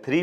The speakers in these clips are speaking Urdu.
3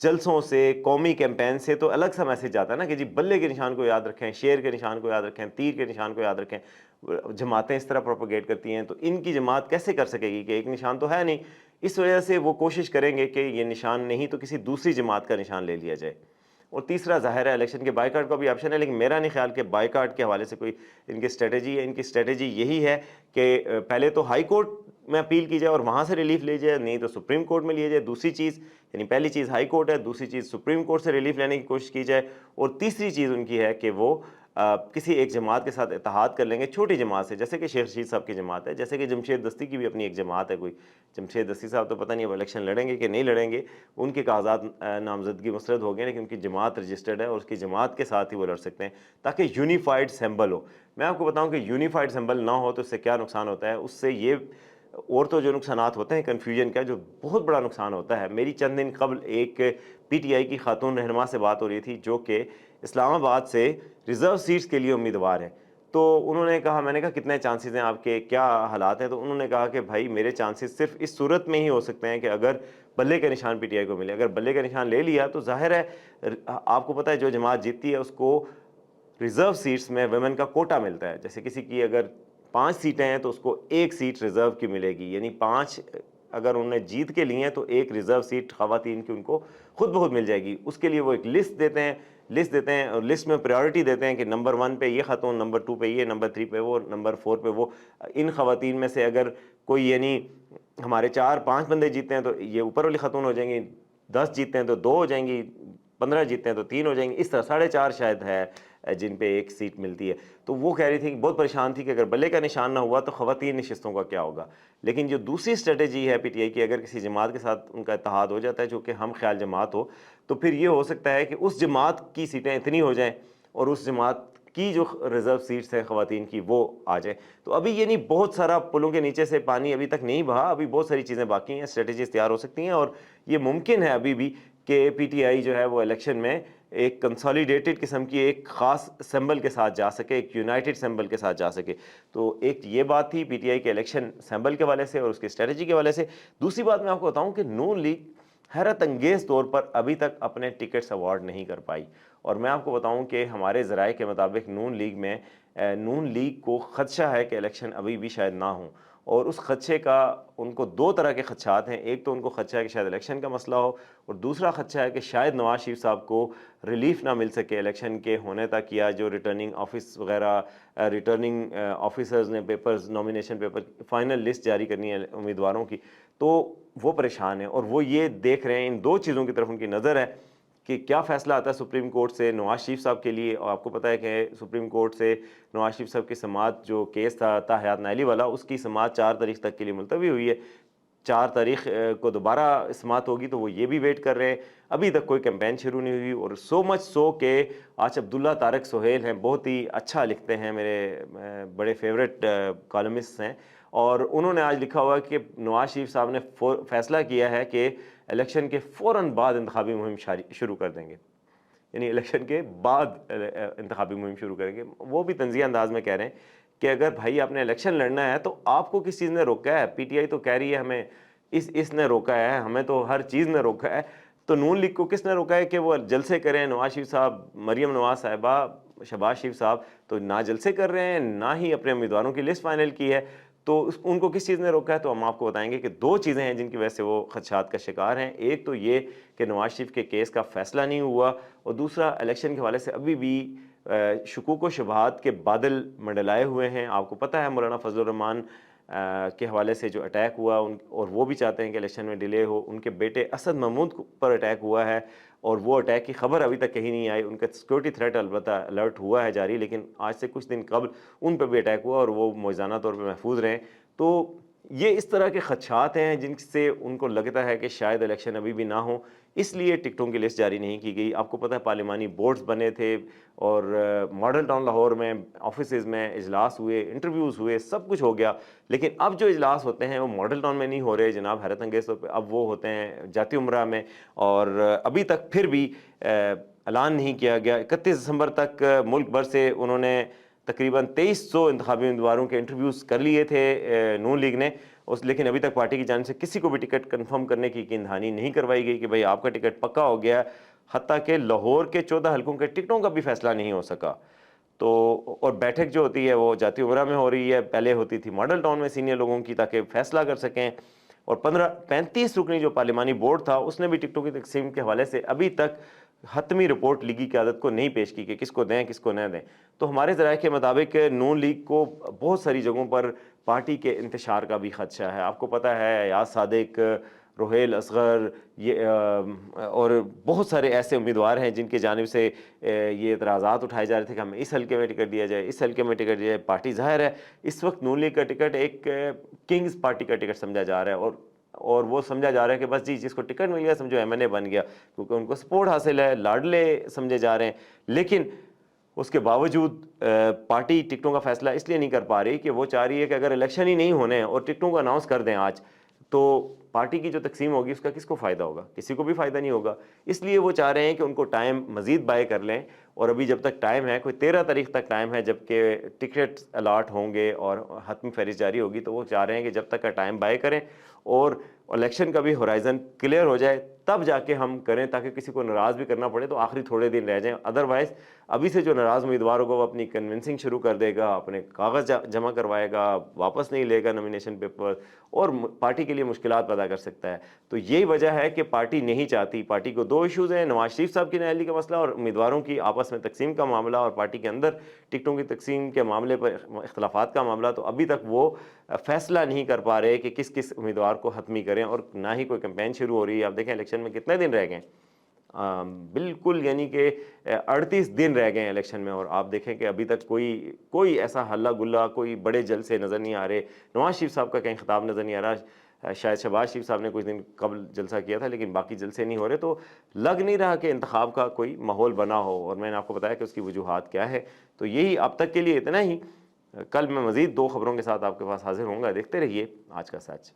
جلسوں سے، قومی کیمپین سے تو الگ سا میسج جاتا ہے نا کہ جی بلے کے نشان کو یاد رکھیں، شیر کے نشان کو یاد رکھیں، تیر کے نشان کو یاد رکھیں. جماعتیں اس طرح پروپیگیٹ کرتی ہیں تو ان کی جماعت کیسے کر سکے گی کہ ایک نشان تو ہے نہیں. اس وجہ سے وہ کوشش کریں گے کہ یہ نشان نہیں تو کسی دوسری جماعت کا نشان لے لیا جائے. اور تیسرا ظاہر ہے الیکشن کے بائیکاٹ کا بھی آپشن ہے، لیکن میرا نہیں خیال کہ بائیکاٹ کے حوالے سے کوئی ان کی اسٹریٹجی ہے. ان کی اسٹریٹجی یہی ہے کہ پہلے تو ہائی کورٹ میں اپیل کی جائے اور وہاں سے ریلیف لے جائے، نہیں تو سپریم کورٹ میں لیا جائے. دوسری چیز یعنی پہلی چیز ہائی کورٹ ہے، دوسری چیز سپریم کورٹ سے ریلیف لینے کی کوشش کی جائے، اور تیسری چیز ان کی ہے کہ وہ کسی ایک جماعت کے ساتھ اتحاد کر لیں گے، چھوٹی جماعت سے، جیسے کہ شیخ رشید صاحب کی جماعت ہے، جیسے کہ جمشید دستی کی بھی اپنی ایک جماعت ہے. کوئی جمشید دستی صاحب تو پتہ نہیں اب الیکشن لڑیں گے کہ نہیں لڑیں گے، ان کے کاغذات نامزدگی مسترد ہو گئے، لیکن ان کی جماعت رجسٹرڈ ہے اور اس کی جماعت کے ساتھ ہی وہ لڑ سکتے ہیں تاکہ یونیفائڈ سمبل ہو. میں آپ کو بتاؤں کہ یونیفائڈ سمبل نہ ہو تو اس سے کیا نقصان ہوتا ہے. اس سے یہ اور تو جو نقصانات ہوتے ہیں کنفیوژن کا، جو بہت بڑا نقصان ہوتا ہے. میری چند دن قبل ایک پی ٹی آئی کی خاتون رہنما سے بات ہو رہی تھی جو کہ اسلام آباد سے ریزرو سیٹس کے لیے امیدوار ہیں. تو انہوں نے کہا، میں نے کہا کتنے چانسز ہیں آپ کے، کیا حالات ہیں؟ تو انہوں نے کہا کہ بھائی میرے چانسز صرف اس صورت میں ہی ہو سکتے ہیں کہ اگر بلے کا نشان پی ٹی آئی کو ملے. اگر بلے کا نشان لے لیا تو ظاہر ہے آپ کو پتہ ہے جو جماعت جیتتی ہے اس کو ریزرو سیٹس میں ویمن کا کوٹا ملتا ہے. جیسے کسی کی اگر 5 سیٹیں ہیں تو اس کو 1 سیٹ ریزرو کی ملے گی، یعنی 5 اگر انہوں نے جیت کے لیے ہیں تو 1 ریزرو سیٹ خواتین کی ان کو خود بخود مل جائے گی. اس کے لیے وہ ایک لسٹ دیتے ہیں اور لسٹ میں پریورٹی دیتے ہیں کہ نمبر 1 پہ یہ خاتون، نمبر 2 پہ یہ، نمبر 3 پہ وہ، نمبر 4 پہ وہ. ان خواتین میں سے اگر کوئی یعنی ہمارے 4-5 بندے جیتے ہیں تو یہ اوپر والی خاتون ہو جائیں گی، 10 جیتے ہیں تو 2 ہو جائیں گی، 15 جیتے ہیں تو 3 ہو جائیں گی. اس طرح 4.5 شاید ہے جن پہ 1 سیٹ ملتی ہے. تو وہ کہہ رہی تھی کہ بہت پریشان تھی کہ اگر بلے کا نشان نہ ہوا تو خواتین نشستوں کا کیا ہوگا. لیکن جو دوسری اسٹریٹجی ہے پی ٹی آئی کی، اگر کسی جماعت کے ساتھ ان کا اتحاد ہو جاتا ہے جو کہ ہم خیال جماعت ہو، تو پھر یہ ہو سکتا ہے کہ اس جماعت کی سیٹیں اتنی ہو جائیں اور اس جماعت کی جو ریزرو سیٹس ہیں خواتین کی وہ آ جائیں. تو ابھی یہ نہیں، بہت سارا پلوں کے نیچے سے پانی ابھی تک نہیں بہا، ابھی بہت ساری چیزیں باقی ہیں، اسٹریٹجیز تیار ہو سکتی ہیں، اور یہ ممکن ہے ابھی بھی کہ پی ٹی آئی جو ہے وہ الیکشن میں ایک کنسالیڈیٹڈ قسم کی ایک خاص سمبل کے ساتھ جا سکے، ایک یونائٹڈ سمبل کے ساتھ جا سکے. تو ایک یہ بات تھی پی ٹی آئی کے الیکشن سمبل کے حوالے سے اور اس کی اسٹریٹجی کے حوالے سے. دوسری بات میں آپ کو بتاؤں کہ نون لیگ حیرت انگیز طور پر ابھی تک اپنے ٹکٹس اوارڈ نہیں کر پائی. اور میں آپ کو بتاؤں کہ ہمارے ذرائع کے مطابق نون لیگ کو خدشہ ہے کہ الیکشن ابھی بھی شاید نہ ہوں. اور اس خدشے کا ان کو 2 طرح کے خدشات ہیں. ایک تو ان کو خدشہ ہے کہ شاید الیکشن کا مسئلہ ہو، اور دوسرا خدشہ ہے کہ شاید نواز شریف صاحب کو ریلیف نہ مل سکے الیکشن کے ہونے تک، یا جو ریٹرننگ آفس وغیرہ ریٹرننگ آفیسرز نے papers, nomination paper, final list جاری کرنی ہے امیدواروں کی، تو وہ پریشان ہیں. اور وہ یہ دیکھ رہے ہیں، ان 2 چیزوں کی طرف ان کی نظر ہے کہ کیا فیصلہ آتا ہے سپریم کورٹ سے نواز شریف صاحب کے لیے. اور آپ کو پتہ ہے کہ سپریم کورٹ سے نواز شریف صاحب کی سماعت جو کیس تھا حیات نائلی والا، اس کی سماعت 4 تاریخ تک کے لیے ملتوی ہوئی ہے. 4 تاریخ کو دوبارہ سماعت ہوگی تو وہ یہ بھی ویٹ کر رہے ہیں. ابھی تک کوئی کیمپین شروع نہیں ہوئی، اور سو مچ سو کہ آج عبداللہ طارق سہیل ہیں، بہت ہی اچھا لکھتے ہیں، میرے بڑے فیوریٹ کالمسٹ ہیں، اور انہوں نے آج لکھا ہوا کہ نواز شریف صاحب نے فیصلہ کیا ہے کہ الیکشن کے فوراً بعد انتخابی مہم شروع کر دیں گے. یعنی الیکشن کے بعد انتخابی مہم شروع کریں گے. وہ بھی طنزیہ انداز میں کہہ رہے ہیں کہ اگر بھائی آپ نے الیکشن لڑنا ہے تو آپ کو کس چیز نے روکا ہے؟ پی ٹی آئی تو کہہ رہی ہے ہمیں اس نے روکا ہے، ہمیں تو ہر چیز نے روکا ہے. تو نون لیگ کو کس نے روکا ہے کہ وہ جلسے کریں؟ نواز شریف صاحب، مریم نواز صاحبہ، شہباز شریف صاحب تو نہ جلسے کر رہے ہیں، نہ ہی اپنے امیدواروں کی لسٹ فائنل کی ہے. تو ان کو کس چیز نے روکا ہے؟ تو ہم آپ کو بتائیں گے کہ 2 چیزیں ہیں جن کی وجہ سے وہ خدشات کا شکار ہیں. ایک تو یہ کہ نواز شریف کے کیس کا فیصلہ نہیں ہوا، اور دوسرا الیکشن کے حوالے سے ابھی بھی شکوک و شبہات کے بادل منڈلائے ہوئے ہیں. آپ کو پتہ ہے مولانا فضل الرحمان کے حوالے سے جو اٹیک ہوا، اور وہ بھی چاہتے ہیں کہ الیکشن میں ڈیلے ہو. ان کے بیٹے اسد محمود پر اٹیک ہوا ہے، اور وہ اٹیک کی خبر ابھی تک کہیں نہیں آئی. ان کا سیکورٹی تھریٹ البتہ الرٹ ہوا ہے جاری، لیکن آج سے کچھ دن قبل ان پہ بھی اٹیک ہوا اور وہ معجزانہ طور پہ محفوظ رہیں. تو یہ اس طرح کے خدشات ہیں جن سے ان کو لگتا ہے کہ شاید الیکشن ابھی بھی نہ ہو، اس لیے ٹکٹوں کی لسٹ جاری نہیں کی گئی. آپ کو پتہ ہے پارلیمانی بورڈز بنے تھے، اور ماڈل ٹاؤن لاہور میں آفیسز میں اجلاس ہوئے، انٹرویوز ہوئے، سب کچھ ہو گیا. لیکن اب جو اجلاس ہوتے ہیں وہ ماڈل ٹاؤن میں نہیں ہو رہے جناب، حیرت انگیز طور پہ اب وہ ہوتے ہیں جاتی عمرہ میں. اور ابھی تک پھر بھی اعلان نہیں کیا گیا. 31 دسمبر تک ملک بھر سے انہوں نے تقریباً 2300 انتخابی امیدواروں کے انٹرویوز کر لیے تھے نون لیگ نے، لیکن ابھی تک پارٹی کی جانب سے کسی کو بھی ٹکٹ کنفرم کرنے کی یقین دہانی نہیں کروائی گئی کہ بھئی آپ کا ٹکٹ پکا ہو گیا، حتیٰ کہ لاہور کے 14 حلقوں کے ٹکٹوں کا بھی فیصلہ نہیں ہو سکا۔ تو اور بیٹھک جو ہوتی ہے وہ جاتی امرا میں ہو رہی ہے، پہلے ہوتی تھی ماڈل ٹاؤن میں سینئر لوگوں کی، تاکہ فیصلہ کر سکیں، اور 35 رکنی جو پارلیمانی بورڈ تھا اس نے بھی ٹکٹوں کی تقسیم کے حوالے سے ابھی تک حتمی رپورٹ لیگی قیادت کو نہیں پیش کی کہ کس کو دیں کس کو نہ دیں۔ تو ہمارے ذرائع کے مطابق نون لیگ کو بہت ساری جگہوں پر پارٹی کے انتشار کا بھی خدشہ ہے۔ آپ کو پتہ ہے ایاز صادق، روہیل اصغر، اور بہت سارے ایسے امیدوار ہیں جن کی جانب سے یہ اعتراضات اٹھائے جا رہے تھے کہ ہمیں اس حلقے میں ٹکٹ دیا جائے، اس حلقے میں ٹکٹ دیا جائے۔ پارٹی ظاہر ہے اس وقت نون لیگ کا ٹکٹ ایک کنگز پارٹی کا ٹکٹ سمجھا جا رہا ہے، اور وہ سمجھا جا رہا ہے کہ بس جی جس کو ٹکٹ مل گیا سمجھو ایم این اے بن گیا، کیونکہ ان کو سپورٹ حاصل ہے، لاڈلے سمجھے جا رہے ہیں۔ لیکن اس کے باوجود پارٹی ٹکٹوں کا فیصلہ اس لیے نہیں کر پا رہی کہ وہ چاہ رہی ہے کہ اگر الیکشن ہی نہیں ہونے اور ٹکٹوں کو اناؤنس کر دیں آج، تو پارٹی کی جو تقسیم ہوگی اس کا کس کو فائدہ ہوگا؟ کسی کو بھی فائدہ نہیں ہوگا۔ اس لیے وہ چاہ رہے ہیں کہ ان کو ٹائم مزید بائے کر لیں، اور ابھی جب تک ٹائم ہے، کوئی 13 تاریخ تک ٹائم ہے جب کہ ٹکٹ الاٹ ہوں گے اور حتمی فہرست جاری ہوگی، تو وہ چاہ رہے ہیں کہ جب تک کا ٹائم بائے کریں اور الیکشن کا بھی ہورائزن کلیئر ہو جائے تب جا کے ہم کریں، تاکہ کسی کو ناراض بھی کرنا پڑے تو آخری تھوڑے دن رہ جائیں۔ ادروائز ابھی سے جو ناراض امیدوار ہوگا وہ اپنی کنونسنگ شروع کر دے گا، اپنے کاغذ جمع کروائے گا، واپس نہیں لے گا نامینیشن پیپر، اور پارٹی کے لیے مشکلات پیدا کر سکتا ہے۔ تو یہی وجہ ہے کہ پارٹی نہیں چاہتی، پارٹی کو دو ایشوز ہیں، نواز شریف صاحب کی نااہلی کا مسئلہ اور امیدواروں کی آپس میں تقسیم کا معاملہ، اور پارٹی کے اندر ٹکٹوں کی تقسیم کے معاملے پر اختلافات کا معاملہ۔ تو ابھی تک وہ فیصلہ نہیں کر پا رہے کہ کس کس امیدوار کو حتمی کریں، اور نہ ہی کوئی کمپین شروع ہو رہی ہے۔ آپ دیکھیں الیکشن میں کتنے دن رہ گئے، بالکل یعنی کہ 38 دن رہ گئے ہیں الیکشن میں، اور آپ دیکھیں کہ ابھی تک کوئی ایسا ہلا گلا، کوئی بڑے جلسے نظر نہیں آ رہے۔ نواز شریف صاحب کا کہیں خطاب نظر نہیں آ رہا، شاید شہباز شریف صاحب نے کچھ دن قبل جلسہ کیا تھا، لیکن باقی جلسے نہیں ہو رہے، تو لگ نہیں رہا کہ انتخاب کا کوئی ماحول بنا ہو، اور میں نے آپ کو بتایا کہ اس کی وجوہات کیا ہے۔ تو یہی اب تک کے لیے اتنا ہی۔ کل میں مزید 2 خبروں کے ساتھ آپ کے پاس حاضر ہوں گا، دیکھتے رہیے آج کا سچ۔